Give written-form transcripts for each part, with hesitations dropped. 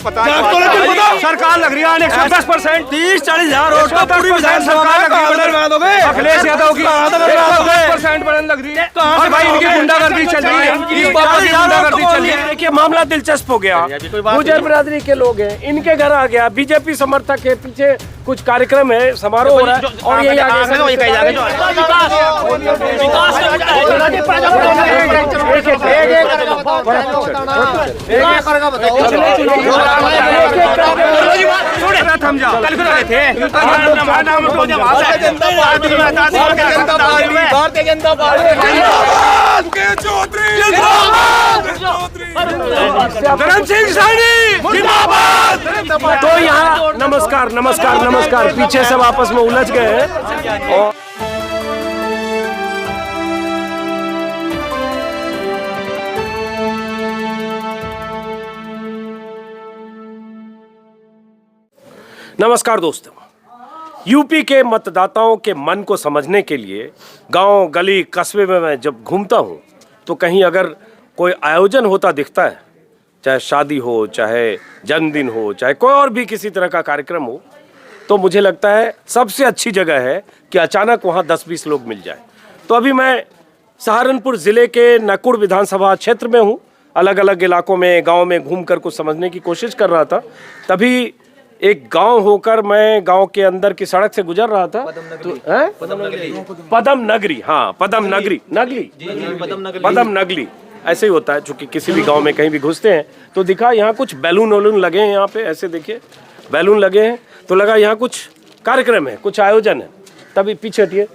पता सरकार लग रही है 110%, 30-40 हजार वोट तो पूरी अखिलेश यादव की 10% बढ़ने लग रही है। और भाई इनकी गुंडागर्दी चल रही है, गुंडागर्दी चल रही है। देखिए मामला दिलचस्प हो गया। गुजर बिरादरी के लोग हैं, इनके घर आ गया, बीजेपी समर्थक है, पीछे कुछ कार्यक्रम है, समारोह हो रहा है और यही आगे थम जाओ। कल को रहे थे भारतीय जनता पार्टी धर्म सिंह सैनी जिंदाबाद। तो यहाँ नमस्कार नमस्कार नमस्कार, पीछे सब आपस में उलझ गए हैं। और नमस्कार दोस्तों, यूपी के मतदाताओं के मन को समझने के लिए गांव गली कस्बे में मैं जब घूमता हूं तो कहीं अगर कोई आयोजन होता दिखता है, चाहे शादी हो, चाहे जन्मदिन हो, चाहे कोई और भी किसी तरह का कार्यक्रम हो, तो मुझे लगता है सबसे अच्छी जगह है कि अचानक वहां 10-20 लोग मिल जाए। तो अभी मैं सहारनपुर ज़िले के नकुड़ विधानसभा क्षेत्र में हूँ। अलग अलग इलाकों में, गाँव में घूम कर कुछ समझने की कोशिश कर रहा था। तभी एक गांव होकर मैं गांव के अंदर की सड़क से गुजर रहा था। पदम नगरी, हाँ पदम नगरी, पदम नगरी ऐसे ही होता है। चूंकि किसी भी गांव में कहीं भी घुसते हैं तो दिखा यहाँ कुछ बैलून वैलून लगे हैं, यहाँ पे ऐसे देखिए बैलून लगे हैं, तो लगा यहाँ कुछ कार्यक्रम है, कुछ आयोजन है। तभी पीछे हटिए,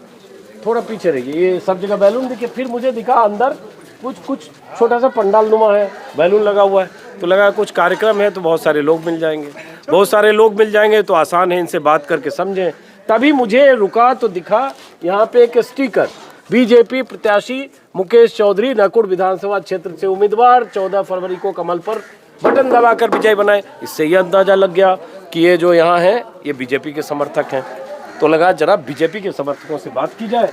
थोड़ा पीछे रहिए, ये सब जगह बैलून दिखे। फिर मुझे दिखा अंदर कुछ छोटा सा पंडाल नुमा है, बैलून लगा हुआ है, तो लगा कुछ कार्यक्रम है, तो बहुत सारे लोग मिल जाएंगे। बहुत सारे लोग मिल जाएंगे तो आसान है इनसे बात करके समझें। तभी मुझे रुका तो दिखा यहाँ पे एक स्टिकर, बीजेपी प्रत्याशी मुकेश चौधरी नकुड़ विधानसभा क्षेत्र से उम्मीदवार, 14 फरवरी को कमल पर बटन दबाकर विजय बनाए। इससे यह अंदाजा लग गया कि ये जो यहाँ है ये बीजेपी के समर्थक हैं। तो लगा जरा बीजेपी के समर्थकों से बात की जाए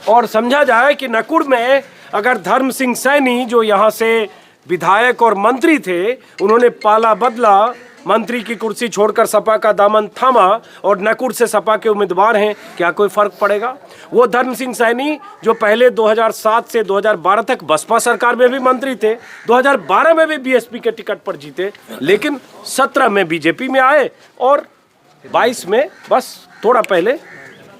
और समझा जाए कि नकुड़ में अगर धर्म सिंह सैनी जो यहाँ से विधायक और मंत्री थे, उन्होंने पाला बदला, मंत्री की कुर्सी छोड़कर सपा का दामन थामा और नकुड़ से सपा के उम्मीदवार हैं, क्या कोई फर्क पड़ेगा? वो धर्म सिंह सैनी जो पहले 2007 से 2012 तक बसपा सरकार में भी मंत्री थे, 2012 में भी बीएसपी के टिकट पर जीते, लेकिन 17 में बीजेपी में आए और 22 में बस थोड़ा पहले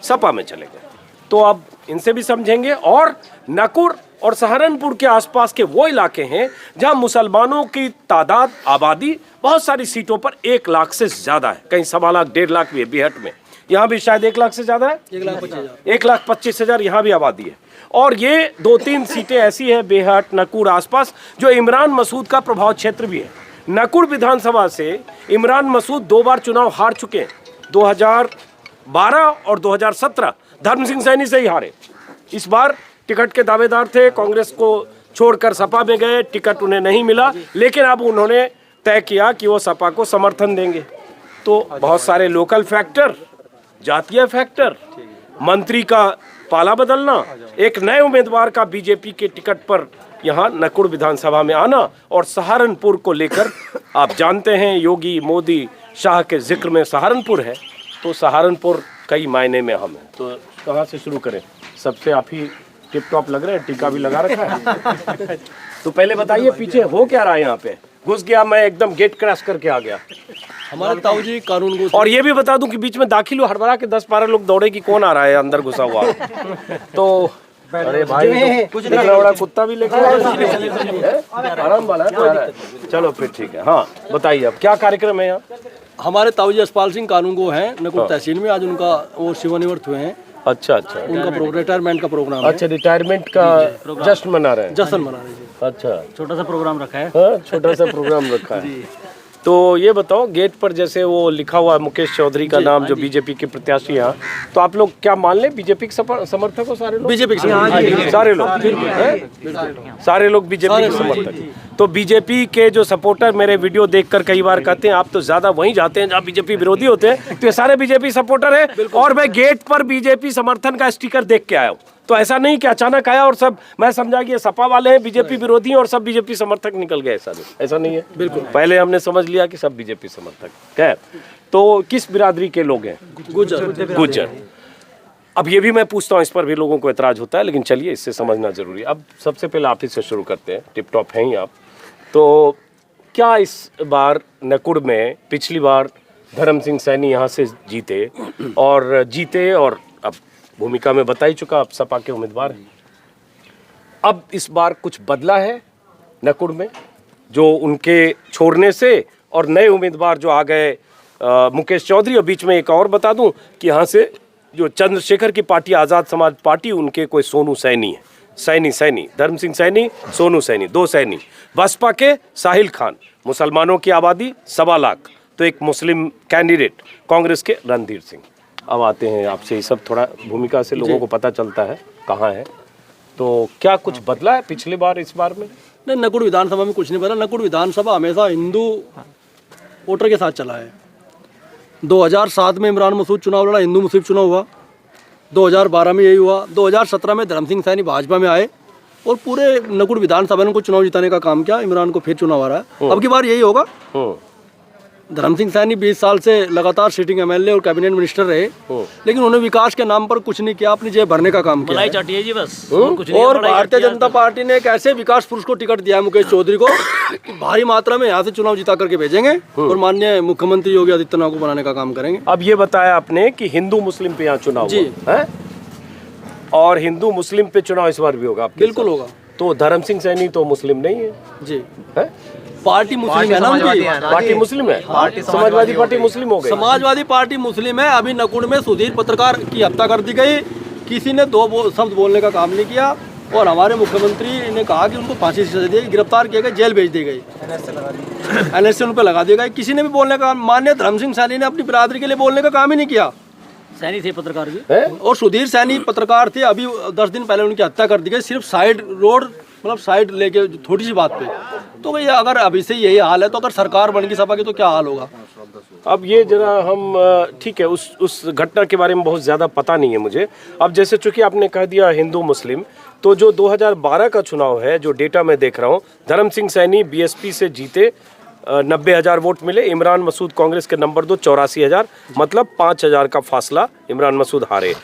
सपा में चले गए। तो अब इनसे भी समझेंगे। और नकुड़ और सहारनपुर के आसपास के वो इलाके हैं जहां मुसलमानों की तादाद, आबादी बहुत सारी सीटों पर 1 लाख से ज्यादा है, कहीं 1.25 लाख 1.5 लाख भी है। बिहट में यहाँ भी शायद 1 लाख से ज्यादा है, 1,25,000 यहाँ भी आबादी है। और ये 2-3 सीटें ऐसी है बेहट, नकुड़ आसपास, जो इमरान मसूद का प्रभाव क्षेत्र भी है। नकुड़ विधानसभा से इमरान मसूद 2 बार चुनाव हार चुके हैं, 2012 और 2017 धर्म सिंह सैनी से ही हारे। इस बार टिकट के दावेदार थे, कांग्रेस को छोड़कर सपा में गए, टिकट उन्हें नहीं मिला, लेकिन अब उन्होंने तय किया कि वो सपा को समर्थन देंगे। तो बहुत सारे लोकल फैक्टर, जातीय फैक्टर, मंत्री का पाला बदलना, एक नए उम्मीदवार का बीजेपी के टिकट पर यहाँ नकुड़ विधानसभा में आना, और सहारनपुर को लेकर आप जानते हैं योगी मोदी शाह के जिक्र में सहारनपुर है, तो सहारनपुर कई मायने में हम हैं। तो कहाँ से शुरू करें? सबसे आप ही टिप टॉप लग रहे हैं, टीका भी लगा रखा है। तो पहले बताइए पीछे हो क्या रहा है? यहाँ पे घुस गया मैं, एकदम गेट क्रैश करके आ गया। हमारे ताऊजी कानून को, और ये भी बता दूं कि बीच में दाखिल हुआ, हड़बड़ा के 10-12 लोग दौड़े कि कौन आ रहा है अंदर घुसा हुआ। तो अरे भाई कुछ बड़ा कुत्ता भी लेके आराम वाला है। चलो फिर ठीक है, हाँ बताइए अब क्या कार्यक्रम है यहाँ? हमारे ताऊजी यशपाल सिंह कानून को हैं नकुड़ तहसील में, आज उनका वो सेवानिवृत्त हुए हैं। अच्छा, उनका रिटायरमेंट का प्रोग्राम है। अच्छा, रिटायरमेंट का जश्न मना रहे हैं। जश्न मना रहे हैं। अच्छा, छोटा सा प्रोग्राम रखा है। हाँ, छोटा सा प्रोग्राम रखा है। तो ये बताओ, गेट पर जैसे वो लिखा हुआ है मुकेश चौधरी का नाम, जो बीजेपी के प्रत्याशी हैं, तो आप लोग क्या मान लें बीजेपी के समर्थक हो? सारे लोग बीजेपी के सारे लोग सारे लोग बीजेपी के समर्थक। तो बीजेपी के जो सपोर्टर मेरे वीडियो देखकर कई बार कहते हैं आप तो ज्यादा वहीं जाते हैं जहाँ बीजेपी विरोधी होते हैं, तो ये सारे बीजेपी सपोर्टर है। और मैं गेट पर बीजेपी समर्थन का स्टिकर देख के आया हूँ, तो ऐसा नहीं कि अचानक आया और सब, मैं समझा कि ये सपा वाले हैं, बीजेपी विरोधी हैं और सब बीजेपी समर्थक निकल गए। ऐसा नहीं है। बिल्कुल पहले हमने समझ लिया कि सब बीजेपी समर्थक। खैर, तो किस बिरादरी के लोग हैं? गुज्जर। अब ये भी मैं पूछता हूँ, इस पर भी लोगों को एतराज होता है, लेकिन चलिए इससे समझना जरूरी है। अब सबसे पहले आप ही से शुरू करते हैं, टिप टॉप हैं ही आप। तो क्या इस बार नकुड़ में पिछली बार धर्म सिंह सैनी यहाँ से जीते और अब भूमिका में बता ही चुका, अब सपा के उम्मीदवार हैं। अब इस बार कुछ बदला है नकुड़ में, जो उनके छोड़ने से और नए उम्मीदवार जो आ गए मुकेश चौधरी, और बीच में एक और बता दूं कि यहाँ से जो चंद्रशेखर की पार्टी आज़ाद समाज पार्टी, उनके कोई सोनू सैनी है, सैनी धर्म सिंह सैनी, सोनू सैनी, 2 सैनी। बसपा के साहिल खान, मुसलमानों की आबादी 1.25 लाख, तो एक मुस्लिम कैंडिडेट। कांग्रेस के रणधीर सिंह। अब आते हैं आपसे, ये सब थोड़ा भूमिका से लोगों को पता चलता है कहाँ है। तो क्या कुछ बदला है पिछले बार इस बार में? नहीं, नकुड़ विधानसभा में कुछ नहीं बदला। नकुड़ विधानसभा हमेशा हिंदू वोटर के साथ चला है। 2007 में इमरान मसूद चुनाव लड़ा, हिंदू मुस्लिम चुनाव हुआ। 2012 में यही हुआ। 2017 में धर्म सिंह सैनी भाजपा में आए और पूरे नकुड़ विधानसभा ने उनको चुनाव जिताने का काम किया। इमरान को फिर चुनाव आ रहा है, अब की बार यही होगा। धर्म सिंह सैनी 20 साल से लगातार सिटिंग एमएलए और कैबिनेट मिनिस्टर रहे, लेकिन उन्होंने विकास के नाम पर कुछ नहीं किया, अपनी जेब भरने का काम किया चाटिए जी बस। और भारतीय जनता पार्टी ने एक ऐसे विकास पुरुष को टिकट दिया है, मुकेश चौधरी को, कि भारी मात्रा में यहाँ से चुनाव जिता करके भेजेंगे और माननीय मुख्यमंत्री योगी आदित्यनाथ को बनाने का काम करेंगे। अब ये बताया आपने कि हिंदू मुस्लिम पे यहाँ चुनाव हुआ है, और हिंदू मुस्लिम पे चुनाव इस बार भी होगा? बिल्कुल होगा। तो धर्म सिंह सैनी तो मुस्लिम नहीं है जी, पार्टी मुस्लिम है ना उनकी। पार्टी मुस्लिम है, समाजवादी पार्टी मुस्लिम हो गई। समाजवादी पार्टी मुस्लिम है। अभी नकुड़ में सुधीर पत्रकार की हत्या कर दी गई, किसी ने 2 शब्द बोलने का काम नहीं किया, और हमारे मुख्यमंत्री ने कहा कि उनको फांसी की सजा दी, गिरफ्तार किए गए, जेल भेज दी गई, NSA उन पर लगा दिया गया। किसी ने भी बोलने का, माननीय धर्म सिंह सैनी ने अपनी बिरादरी के लिए बोलने का काम ही नहीं किया। सैनी थे पत्रकार भी, और सुधीर सैनी पत्रकार थे। अभी 10 दिन पहले उनकी हत्या कर दी गई, सिर्फ साइड रोड, मतलब साइड लेके थोड़ी सी बात पे। तो भैया अगर अभी से यही हाल है, तो अगर सरकार बन गई सपा की तो क्या हाल होगा? अब ये जरा हम, ठीक है, उस घटना के बारे में बहुत ज़्यादा पता नहीं है मुझे। अब जैसे चूंकि आपने कह दिया हिंदू मुस्लिम, तो जो 2012 का चुनाव है, जो डेटा मैं देख रहा हूँ, धर्म सिंह सैनी BSP से जीते, 90,000 वोट मिले। इमरान मसूद कांग्रेस के नंबर 2, 84,000, मतलब 5,000 का फासला इमरान मसूद हारे।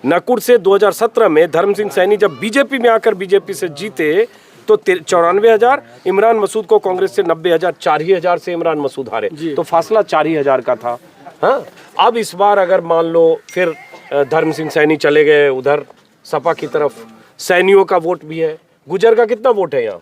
नकुड़ से 2017 में धर्म सिंह सैनी जब बीजेपी में आकर बीजेपी से जीते तो 94,000, इमरान मसूद को कांग्रेस से 90,000, 4,000 से इमरान मसूद हारे, तो फासला 4,000 का था। हाँ, अब इस बार अगर मान लो फिर धर्म सिंह सैनी चले गए उधर सपा की तरफ, सैनियों का वोट भी है। गुजर का कितना वोट है यहाँ?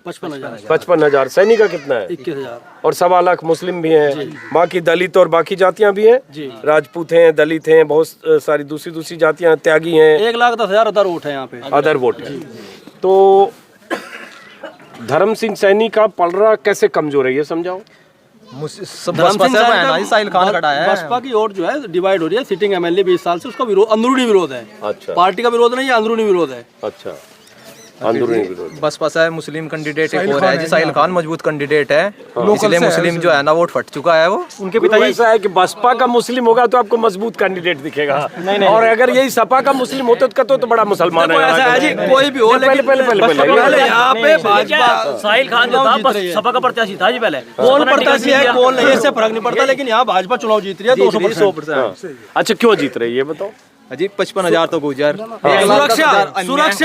55,000। सैनी का कितना है? 21,000। और 1.25 लाख मुस्लिम भी हैं, बाकी दलित और बाकी जातियां भी हैं, राजपूत हैं, दलित हैं, बहुत सारी दूसरी जातियां, त्यागी हैं। 1,10,000 अदर वोट है यहाँ पे, अदर वोट है। तो धर्म सिंह सैनी का पलड़ा कैसे कमजोर है, ये समझाओ। बसपा की वोट जो है डिवाइड हो रही है। सिटिंग एमएलए 20 साल से, उसका विरोध, अंदरूनी विरोध है। अच्छा, पार्टी का विरोध नहीं है, अंदरूनी विरोध है। अच्छा, अंदरूनी विरोध। बसपा से मुस्लिम कैंडिडेट एक और है जी, साहिल खान मजबूत कैंडिडेट है, इसलिए मुस्लिम जो है ना वोट फट चुका है। वो उनके पिताजी, ऐसा है कि बसपा का मुस्लिम होगा तो आपको मजबूत कैंडिडेट दिखेगा, और अगर यही सपा का मुस्लिम होता तो बड़ा मुसलमान है। ऐसा है जी, कोई भी हो, पहले यहाँ पे भाजपा, साहिल खान जो था सपा का प्रत्याशी था जी पहले। कौन प्रत्याशी है कौन नहीं, इससे फर्क नहीं पड़ता, लेकिन यहाँ भाजपा चुनाव जीत रही है 200%। अच्छा, क्यों जीत रही है ये बताओ? जी 55,000 तो गुजर।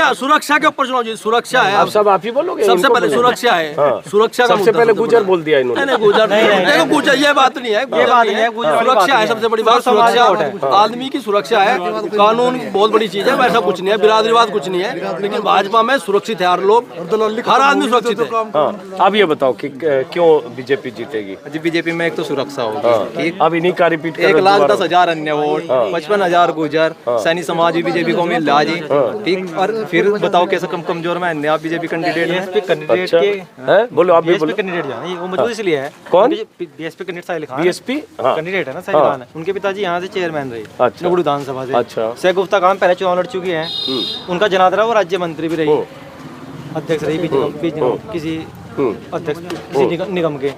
सुरक्षा के ऊपर चुनाव जीत, सुरक्षा है। अब सब आप ही बोलोगे? सबसे पहले सुरक्षा है, सुरक्षा का सबसे पहले गुजर बोल दिया इन्होंने। नहीं, गुजर देखो, गुजर ये बात नहीं है, सुरक्षा है सबसे बड़ी बात। सुरक्षा आदमी की सुरक्षा है, कानून बहुत बड़ी चीज है, वैसा कुछ नहीं है, बिरादरीवाद कुछ नहीं है, लेकिन भाजपा में सुरक्षित है हर लोग, हर आदमी सुरक्षित है। अब ये बताओ कि क्यों बीजेपी जीतेगी? जी बीजेपी में एक तो सुरक्षा होगी, अब इन्हीं का रिपीट 1,10,000 अन्य वोट, 55,000 गुजर, सैनी समाज भी बीजेपी को मिल रहा जी, ठीक। और फिर बताओ कैसे कमजोर में अन्य आप बीजेपी कैंडिडेट कैंडिडेट के बोलो, आप भी बोलो। कैंडिडेट वो मजबूत इसलिए है, कौन? BSP candidate Sahil Khan, BSP candidate है ना साहिल खान, उनके पिताजी यहाँ से चेयरमैन रहे नकुड़ विधानसभा से। अच्छा, शेख गुफ्ता खान पहले चुनाव लड़ चुकी है, उनका जनाजा वो राज्य मंत्री भी रही, अध्यक्ष रही किसी अध्यक्ष किसी निगम के।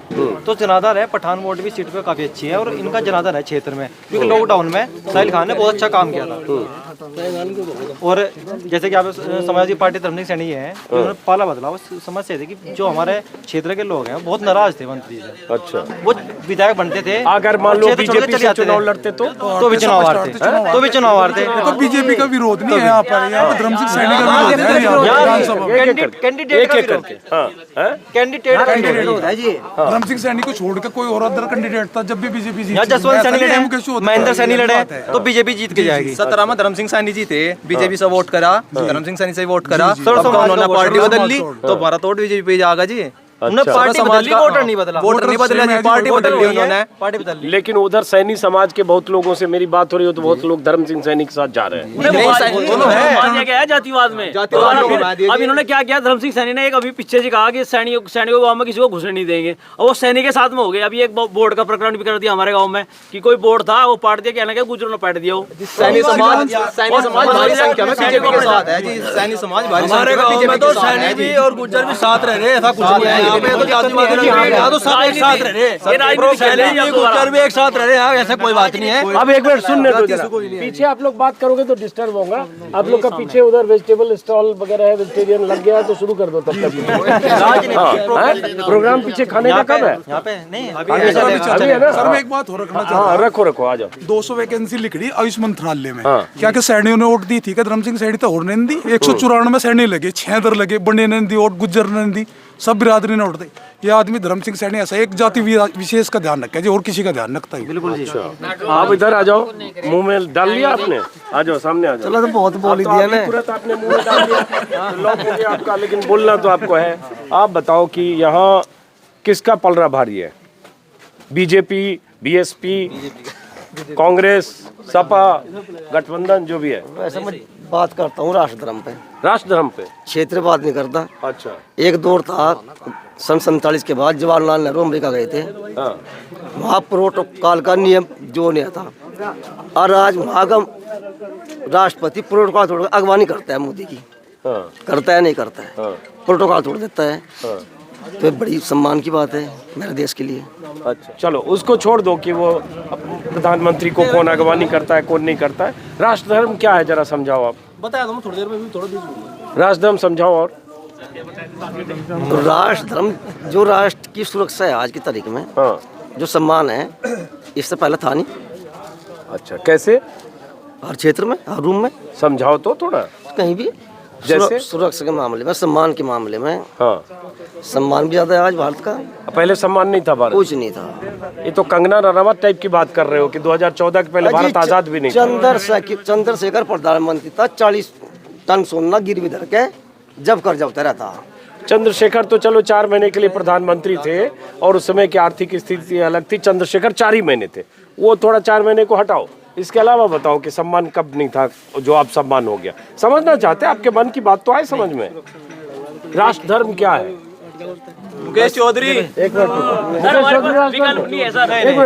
तो जनाधार है, पठान वोट भी सीट पे काफी अच्छी है और इनका जनाधार है क्षेत्र में, क्योंकि लॉकडाउन में साहिल खान ने बहुत अच्छा काम किया था। और जैसे कि आप समाजवादी पार्टी धर्मसिंह सैनी है, उन्होंने पाला बदला। वो समझ से थे कि जो हमारे क्षेत्र के लोग हैं बहुत नाराज थे मंत्री से। अच्छा, वो विधायक बनते थे, अगर मान लो बीजेपी से चुनाव लड़ते तो भी चुनाव हारते, तो भी चुनाव हारते। तो बीजेपी का विरोध नहीं है यहाँ पर, यहाँ पर धर्मसिंह सैनी का विरोध है विधानसभा में। कैंडिडेट का विरोध, कैंडिडेट का विरोध है जी। धर्मसिंह सैनी को छोड़ के कोई और अदर कैंडिडेट था जब भी बीजेपी जीती। यहाँ जसवंत सैनी लड़े, महेंद्र सैनी लड़े, तो बीजेपी जीत के जाएगी। 17 में धर्मसिंह सैनी जी थे, बीजेपी से वोट करा, धर्मसिंह सैनी से वोट करा, उन्होंने पार्टी बदल ली तो भारत वोट बीजेपी जाएगा जी। उन्होंने पार्टी बदल ली, वोटर नहीं बदला, वोटर नहीं बदला जी, पार्टी बदल ली उन्होंने, पार्टी बदल ली। लेकिन उधर सैनी समाज के बहुत लोगों से मेरी बात हो रही हो तो बहुत लोग धर्म सिंह सैनी के साथ जा रहे हैं। जातिवाद में अब इन्होंने क्या किया, धर्म सिंह सैनी ने एक अभी पीछे जी कहा कि सैनिकों को गाँव में किसी को घुसने नहीं देंगे, और वो सैनी के साथ में हो गए। अभी एक बोर्ड का प्रकरण भी कर दिया हमारे गाँव में कि कोई बोर्ड था वो पाट दिया, कहना क्या गुजरों ने पाट दिया। वो सैनी समाज भारी संख्या में बीजेपी के साथ है जी। सैनी समाज भारी हमारे संख्या में गांव में बीजेपी तो के साथ सैनी है भी जी। और गुज्जर भी साथ रह रहे, ऐसा कुछ नहीं है यहाँ पे। तो जातिवाद यहाँ तो सब एक साथ रह रहे, सैनी भी गुज्जर भी एक साथ रह रहे हैं, ऐसा कोई बात नहीं है। अब एक मिनट सुनने दो जरा, पीछे आप लोग बात करोगे तो डिस्टर्ब होगा। आप लोग का पीछे उधर वेजिटेबल स्टॉल वगैरह है, वेजिटेरियन लग गया तो शुरू कर दो तब तक। प्रोग्राम पीछे खाने का कब है? यहाँ पे नहीं, अभी है ना? सर मैं एक बात और रखना चाहता हाँ हूँ। रखो आ जाओ। 200 वैकेंसी लिख दी आयुष मंत्रालय में, हाँ। क्या कि सैनियों ने वोट दी थी क्या? धर्मसिंह सैनी तो और नहीं दी। 194 सैनी लगे, 6 दर लगे, बंडे ने दी वोट, गुज्जर ने दी, सब बिरादरी ने वोट दी। ये आदमी धर्मसिंह सैनी ऐसा एक जाति विशेष का ध्यान रखा है जी, और किसी का ध्यान रखता है। बिल्कुल जी। आप इधर आ जाओ, मुंह में डाल लिया आपने, आ जाओ सामने आ जाओ। चलो तो बहुत बोल ही दिया ना, तुरंत आपने मुंह में डाल दिया, लॉक हो गया आपका। लेकिन बोलना तो आपको है। आप बताओ कि यहाँ किसका पलड़ा भारी है? बीजेपी, बीएसपी, कांग्रेस, सपा, गठबंधन जो भी है? वैसे मैं बात करता हूँ राष्ट्र धर्म पे, राष्ट्र धर्म पे। क्षेत्र बात नहीं करता। अच्छा, एक दौर था सन 47 के बाद, जवाहरलाल नेहरू अमेरिका गए थे, हाँ वहाँ प्रोटोकॉल का नियम जो नहीं था, और आज वहाँ का राष्ट्रपति प्रोटोकॉल तोड़ अगवानी करता है मोदी की। हाँ करता है नहीं करता है, हाँ प्रोटोकॉल तोड़ देता है। हाँ। तो ये बड़ी सम्मान की बात है मेरे देश के लिए। अच्छा चलो उसको छोड़ दो कि वो प्रधानमंत्री को कौन अगवानी करता है कौन नहीं करता है। राष्ट्र धर्म क्या है जरा समझाओ आप। बताया तो थोड़ी देर में भी, थोड़ा बीच राष्ट्र धर्म समझाओ। और तो राष्ट्र धर्म जो राष्ट्र की सुरक्षा है आज की तारीख में, हाँ जो सम्मान है, इससे पहले था नहीं। अच्छा कैसे? हर क्षेत्र में, हर रूम में समझाओ तो थोड़ा। कहीं भी जैसे? सुरक्षा के मामले में, सम्मान के मामले में, हाँ सम्मान भी ज्यादा है आज भारत का। पहले सम्मान नहीं था भारत, कुछ नहीं था। ये तो कंगना रनावत टाइप की बात कर रहे हो कि 2014 के पहले भारत आजाद भी नहीं था। चंद्रशेखर प्रधानमंत्री था, 40 टन सोना गिरवी धर के जब कर जबता रहता। चंद्रशेखर तो चलो 4 महीने के लिए प्रधानमंत्री थे और उस समय की आर्थिक स्थिति अलग थी। चंद्रशेखर 4 ही महीने थे, वो थोड़ा 4 महीने को हटाओ। इसके अलावा बताओ कि सम्मान कब नहीं था जो आप सम्मान हो गया। समझना चाहते हैं, आपके मन की बात तो आए समझ में। राष्ट्र धर्म क्या है? मुकेश चौधरी एक मिनट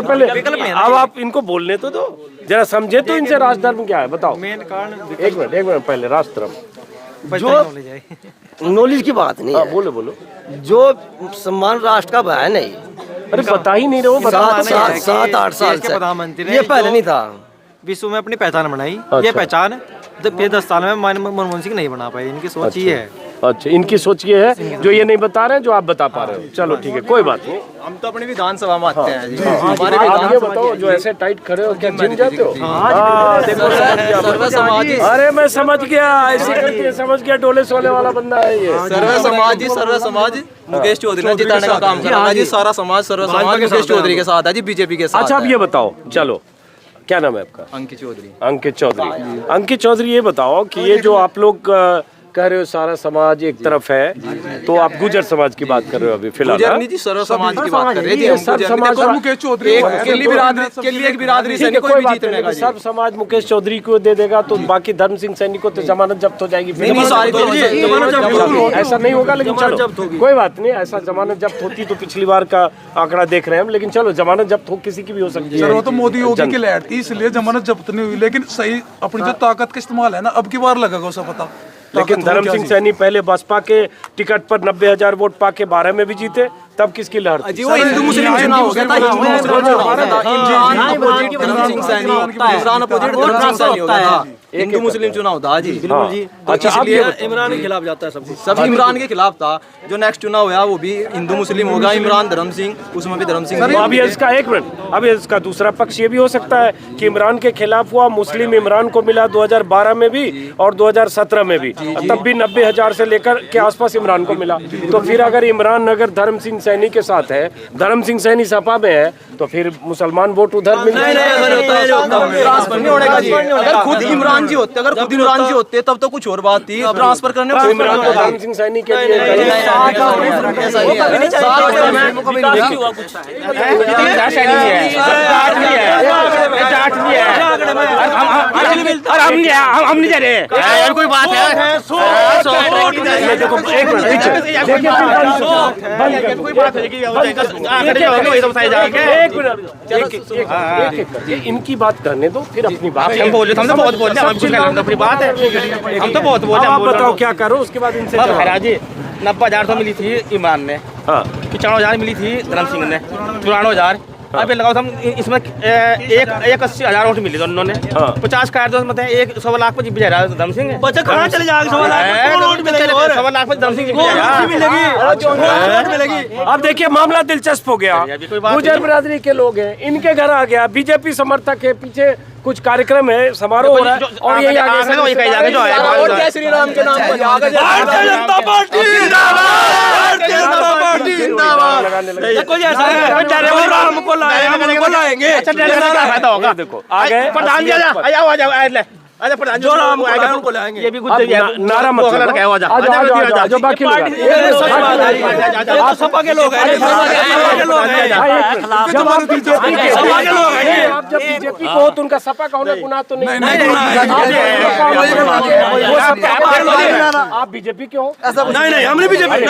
पहले अब आप इनको बोलने तो दो, जरा समझे तो इनसे राष्ट्र धर्म क्या है बताओ। मेन कारण एक मिनट पहले राष्ट्र धर्म जो नॉलेज की बात नहीं है, बोलो बोलो। जो सम्मान राष्ट्र का है नहीं। अरे बता ही नहीं रहे हो, बता। 7-8 साल से प्रधानमंत्री ये पहले नहीं था। विश्व में अपनी पहचान बनाई। अच्छा। ये पहचान तो फिर 10 साल में मनमोहन सिंह नहीं बना पाए। इनकी सोच ये है। अच्छा इनकी सोच ये है जो ये नहीं बता रहे हैं, जो आप बता पा रहे हो। चलो ठीक है कोई बात नहीं। हम तो अपनी विधानसभा में आते हैं जी। हमारे आप ये बताओ जो ऐसे टाइट खड़े हो क्या जिम जाते हो? हाँ देखो सर्व समाजी, अरे मैं समझ गया, ऐसे करके समझ गया, डोले सोले वाला बंदा है ये। सर्व समाज मुकेश चौधरी ने जिताने का काम करा जी। सारा समाज सर्व समाज मुकेश चौधरी के साथ है जी, बीजेपी के साथ। अच्छा अब ये बताओ, चलो क्या नाम है आपका? अंकित चौधरी। अंकित चौधरी। अंकित चौधरी ये बताओ कि ये जो आप लोग कह रहे हो सारा समाज एक तरफ है, तो आप गुजर समाज की बात कर रहे हो अभी फिलहाल? गुजर नहीं जी, सर्व समाज की बात कर रहे हैं जी। सर्व समाज मुकेश चौधरी एक बिरादरी से कोई भी जीतने का। सर्व समाज मुकेश चौधरी को दे देगा तो बाकी धर्म सिंह सैनी को तो जमानत जब्त हो जाएगी। ऐसा नहीं होगा, लेकिन चलो कोई बात नहीं। ऐसा जमानत जब्त होती तो पिछली बार का आंकड़ा देख रहे हैं हम, लेकिन चलो जमानत जब्त हो किसी की भी हो सकती सर, है। वो तो मोदी योगी की लहर थी इसलिए जमानत जब्त नहीं हुई, लेकिन सही अपनी जो ताकत का इस्तेमाल है ना, अब की बार लगेगा उसे पता। लेकिन धर्म सिंह सैनी पहले बसपा के टिकट पर 90,000 वोट पाके 12 में भी जीते, तब किसकी लहर थी? जी वो हिंदू मुस्लिम चुनाव हो गया था, धर्म सिंह सैनी इमरान अपोजिट धर्म सिंह सैनी हो गया था, हिंदू मुस्लिम चुनाव था जी। बिल्कुल जी। अच्छा, अब इसलिए इमरान के खिलाफ जाता है सब कुछ। सब इमरान के खिलाफ था। जो नेक्स्ट चुनाव हुआ वो भी हिंदू मुस्लिम होगा, इमरान धर्म सिंह, उसमें भी धर्म सिंह। तो अभी इसका एक मिनट, अभी इसका दूसरा पक्ष ये भी हो सकता है कि इमरान के खिलाफ हुआ, मुस्लिम इमरान को मिला 2012 में भी और 2017 में भी, तब भी 90,000 से लेकर के आसपास इमरान को मिला। तो फिर अगर इमरान अगर धर्म सिंह सैनी के साथ है, धर्म सिंह सैनी सपा में है, तो फिर मुसलमान वोट उधर मिल अगर खुद इमरान जी होते, अगर खुद इमरान जी होते तब तो कुछ और बात थी, ट्रांसफर करने तो इमरान को धर्म सिंह सैनी के लिए हम नहीं जा रहे, कोई बात है। इनकी बात करने दो, फिर अपनी बात हम बोले, हम तो बहुत बोलते हैं, हम कुछ नहीं, अपनी बात है, हम तो बहुत बोले। आप बताओ क्या करो, उसके बाद इनसे जी 90,000 तो मिली थी इमरान ने, 95,000 मिली थी धर्म सिंह ने, 94,000। अब ये लगाओ हम इसमें 80,000 वोट मिली दोनों ने, 50 का मतलब 1 लाख पर जीत जाएगा धर्म सिंह। बच्चा कहाँ चले जाएगा? 1 लाख पर धर्म सिंह मिलेगी। अब देखिए मामला दिलचस्प हो गया, गुजर बिरादरी के लोग हैं, इनके घर आ गया, बीजेपी समर्थक है, पीछे कुछ कार्यक्रम है, समारोह हो रहा है, और ये आगे जय श्री राम के नाम पर भारतीय जनता पार्टी जिंदाबाद। देखो ये ऐसा है, राम को लाएंगे। अच्छा फायदा होगा, देखो आगे प्रधान जी आ जाओ अच्छा प्रधान जो राम को लाएंगे, ये भी कुछ नारा मत जो बाकी सपा के लोग हैं, जब आप बीजेपी को हो तो उनका सपा का होना गुनाह तो नहीं। आप बीजेपी के हो? नहीं, हमने बीजेपी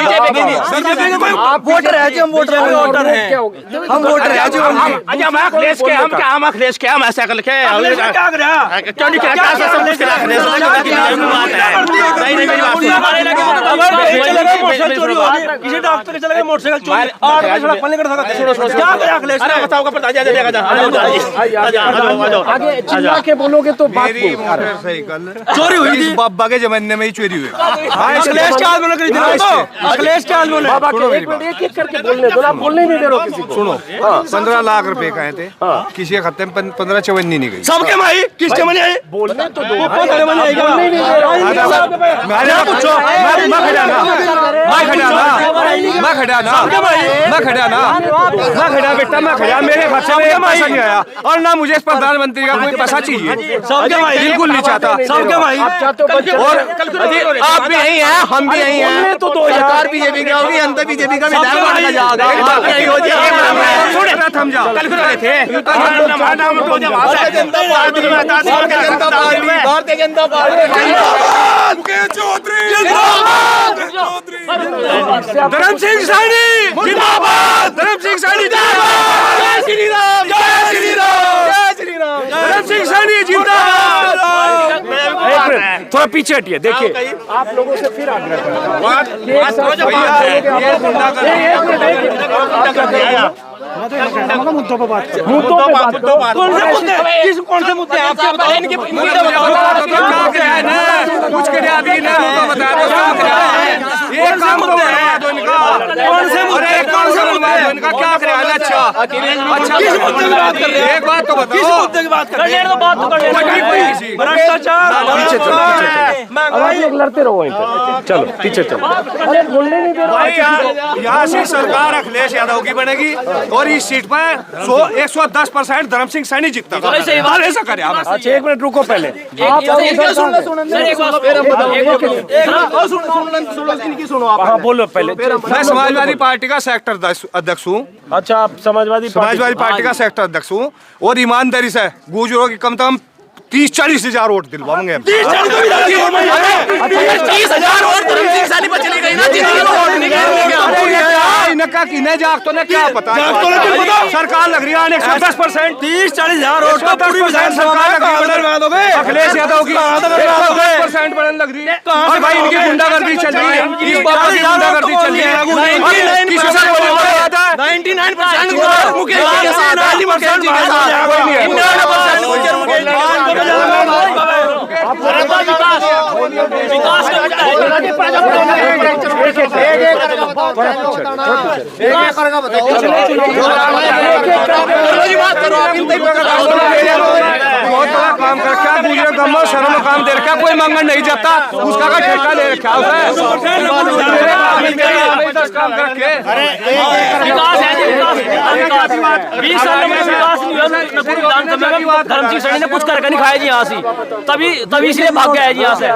आप वोटर है जी, हम वोटर हैं, क्या हो गया? हम वोटर है जी। हम अखिलेश के हम ऐसा कर क्या कर रहा है? क्यों नहीं किया सब कुछ करा अखिलेश किसी डॉक्टर के चले गए मोटरसाइकिल चोरी, 8 बजे सड़क पर नहीं कर सकता। क्या करें अखिलेश ने? बताओ प्रधान जी आगे चिल्ला के बोलोगे तो बात नहीं। चोरी हुई थी, बाबा के जमाने में ही चोरी हुई। अखिलेश के आदमी खरीद अखिलेश के आदमी बाबा के एक मिनट एक करके बोलने दो, आप बोलने नहीं दे रहे हो किसी को। सुनो, 15 लाख रुपए का थे, किसी के खाते में 15 चवन्नी नहीं गई। सबके माई किसके मनी आई? बोलने तो दो, बोलने मनी आएगा। बोलने नहीं दे रहे हो। मैं पूछो, मैं खड़ा बेटा, मैं खड़ा, मेरे घर से एक पैसा नहीं आया और ना मुझे प्रधानमंत्री का कोई पैसा चाहिए, बिल्कुल नहीं चाहता। सबके भाई आप चाहते हो और आप भी यही हैं, हम भी यही हैं, तो दो सरकार बीजेपी का होगी, अंत बीजेपी का विधायक बनना जाएगा। थम जाओ, कल भारतीय जनता पार्टी धर्म सिंह सैनी जिंदाबाद, धर्म सिंह सैनी जिंदाबाद, जय श्री राम, जय श्री राम, जय श्री राम, धर्म सिंह सैनी जिंदाबाद। थोड़ा पीछे हटिए, देखिए आप लोगों से फिर आग्रह करता हूं, मुद्दों पे बात करो। कौन से मुद्दे आपके बताएं? इनके कुछ करे अभी ना बता दो, ये काम तो है दो इनका, कौन से मुद्दे इनका क्या करे? अच्छा अच्छा, किस मुद्दे की बात कर रहे हैं? एक बात तो बताओ, किस मुद्दे की बात कर रहे हैं? बात तो कर भ्रष्टाचार, लड़ते रहो वहीं पे, चलो पीछे चलो, अरे बोलने नहीं दे रहे। यहाँ से सरकार अखिलेश यादव की बनेगी और इस सीट पर 110% धर्म सिंह सैनी जीतता। ऐसा करे आप। अच्छा एक मिनट रुको, पहले हाँ बोलो पहले। मैं समाजवादी पार्टी का सेक्टर अध्यक्ष हूँ। अच्छा आप समाजवादी पार्टी का सेक्टर अध्यक्ष हूँ और ईमानदारी से गुजरों की कम से कम 30-40 हजार वोट दिलवाएंगे। 30,000 वोट धर्मसिंह सैनी पर चली गई ना। इनका किन्ने जाग तो ने क्या पता सरकार लग रही है 110%। 30-40 हजार वोट का पूरी विधान सरकार लग रही है अखिलेश यादव की 10% बढ़ने लग रही है। और भाई इनकी गुंडागर्दी चल रही है, इस बात की गुंडागर्दी चल रही है। 99% बहुत बड़ा काम कर रखा है, दूसरे गमो शर्म काम दे रखा है, कोई मंगन नहीं जाता उसका का ठेका ले रखा है। काम कर रखे विकास है जी, विकास 20 साल में विकास नहीं हुआ। नकुल विधानसभा में धर्मसिंह सैनी ने कुछ करके नहीं खाया जी यहाँ से, तभी इसलिए भाग गया है जी यहाँ से।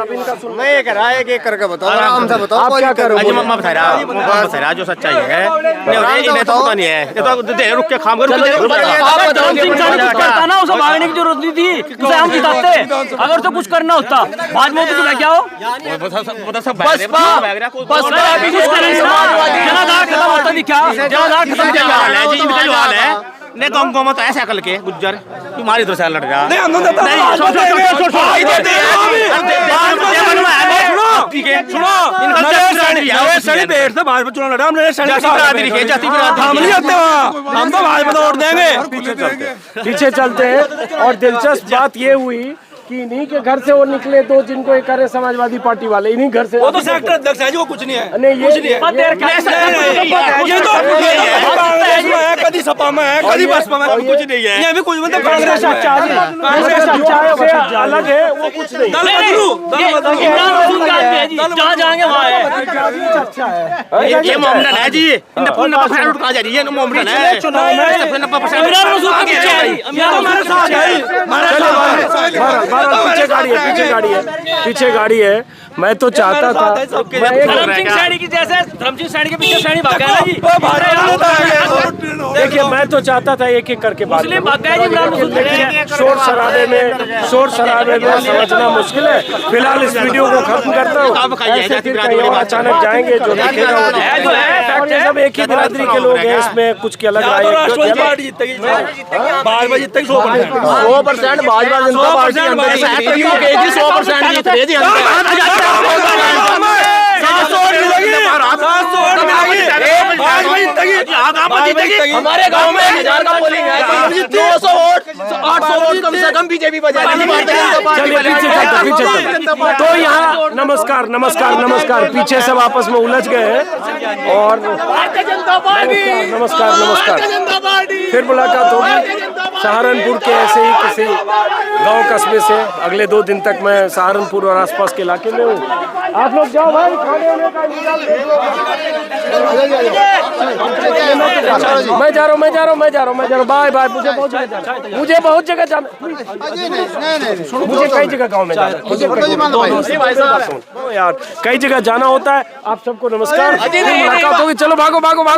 मैं ये कह रहा है कि करके बताओ, आराम से बताओ। आप क्या करो? मम्मा बता रहा जो सच्चाई है इन्हें तो पता नहीं है, ये तो दे रुक के खाम करो। धर्मसिंह सैनी कुछ करता ना, उसे भागने की जरूरत नहीं थी, उसे हम जिताते। अगर उसे कुछ करना होता बाद में तो क्या हो जनाधार खत्म होता नहीं क्या? जनाधार खत्म क्या है जी? इनका जो हाल है ने गाँव गाँव में तो ऐसे अकल के गुज्जर तुम्हारी इधर से लड़ रहा है। पीछे चलते हैं। और दिलचस्प बात ये हुई कि इन्हीं के घर से वो निकले दो जिनको ये करे समाजवादी पार्टी वाले, इन्हीं घर से। वो तो सेक्टर अध्यक्ष है जी, वो कुछ नहीं है। नहीं ये कभी सपा में है, कभी बसपा में, कुछ नहीं है। ये भी कुछ मतलब कांग्रेस अच्छा है, अलग है, वो कुछ नहीं। जहाँ जाएंगे वहाँ है। ये मामला है जी, इन्हें पूर्ण परसेंट उठा जा रही है, मामला है। पीछे गाड़ी है, पीछे गाड़ी है। मैं तो चाहता था धर्मसिंह सैनी की जैसे धर्मसिंह सैनी के पीछे सैनी भाग गया जी। देखिए मैं तो चाहता था एक एक करके बात मुस्लिम भाग गया जी। शोर शराबे में समझना मुश्किल है। फिलहाल इस वीडियो को खत्म करता हूँ। ऐसे फिर कहीं और अचानक जाएंगे जो देखेगा और ये सब एक ही बिरादरी के लोग हैं, इसमें कुछ की अलग राय है। 100% भाजपा जनता पार्टी 100% हमारे गांव में 1000 का पोलिंग है, 900 वोट 800 वोट कम से कम बीजेपी बजाएगी। तो यहाँ नमस्कार पीछे सब आपस में उलझ गए हैं और नमस्कार फिर मुलाकात होगी सहारनपुर के ऐसे ही किसी गांव कस्बे से। अगले 2 दिन तक मैं सहारनपुर और आसपास के इलाके में हूँ। आप लोग जाओ भाई, खाने होने का इंतजाम देखो। मैं जा रहा हूँ। बाय मुझे बहुत जगह जाना, मुझे कई जगह गाँव में जाना, यार कई जगह जाना होता है। आप सबको नमस्कार, मुलाकात होगी। चलो भागो, बाय।